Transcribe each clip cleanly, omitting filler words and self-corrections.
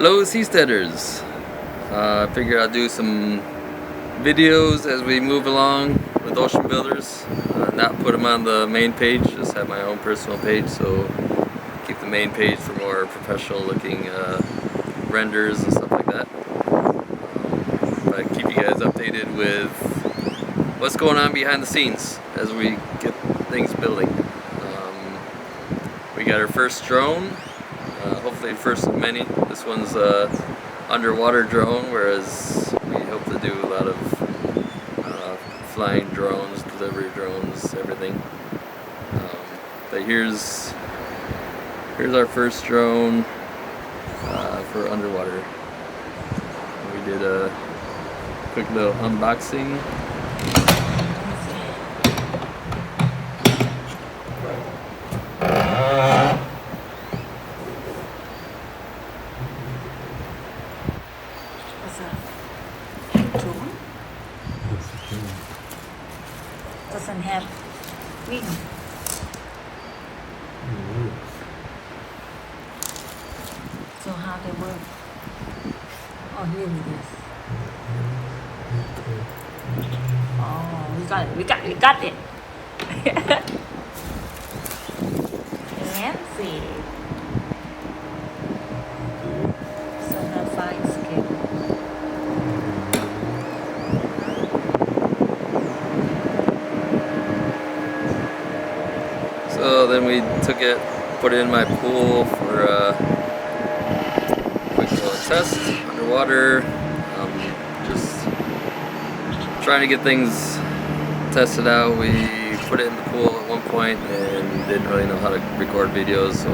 Hello seasteaders. I figured I'd do some videos as we move along with Ocean Builders. Not put them on the main page, just have my own personal page, so keep the main page for more professional looking renders and stuff like that. But keep you guys updated with what's going on behind the scenes as we get things building. We got our first drone. Hopefully first of many. This one's underwater drone, whereas we hope to do a lot of flying drones, delivery drones, everything. But here's our first drone for underwater. We did a quick little unboxing. Doesn't have wing. So how they work? Oh, here it is. Oh, we got it. Fancy. So have fine skin. So then we took it, put it in my pool for a quick little test underwater. Just trying to get things tested out. We put it in the pool at one point and didn't really know how to record videos, so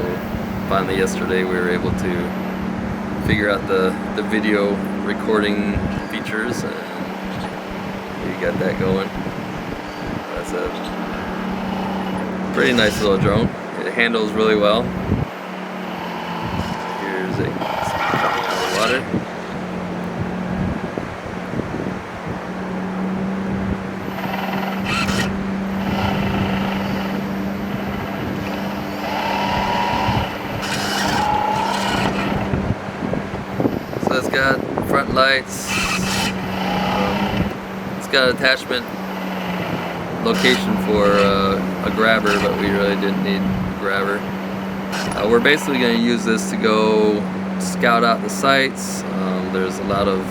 finally yesterday we were able to figure out the video recording features, and we got that going. That's a pretty nice little drone. It handles really well. Here's it coming out of the water. So it's got front lights. It's got an attachment location for a grabber, but we really didn't need a grabber. We're basically going to use this to go scout out the sites. There's a lot of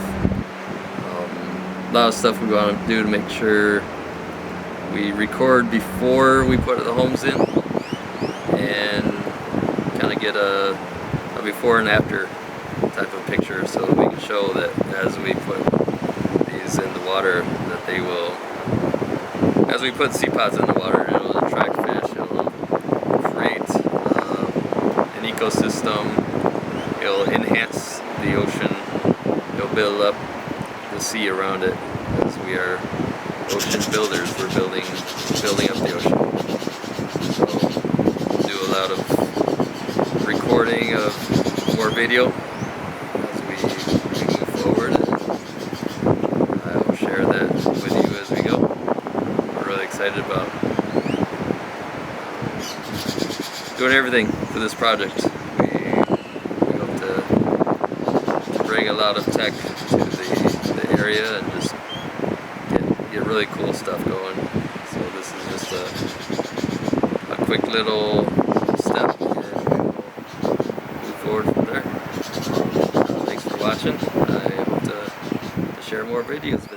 stuff we want to do to make sure we record before we put the homes in, and kind of get a before and after type of picture, so that we can show that as we put these in the water, that they will, as we put sea pods in the water, it'll attract fish, it'll create an ecosystem, it'll enhance the ocean, it'll build up the sea around it, as we are ocean builders. We're building up the ocean. So we'll do a lot of recording of more video as we move forward, and I will share that with you as we go. Really excited about doing everything for this project. We hope to bring a lot of tech to the area and just get really cool stuff going. So this is just a quick little step, and we'll move forward from there. Thanks for watching. I hope to share more videos with you.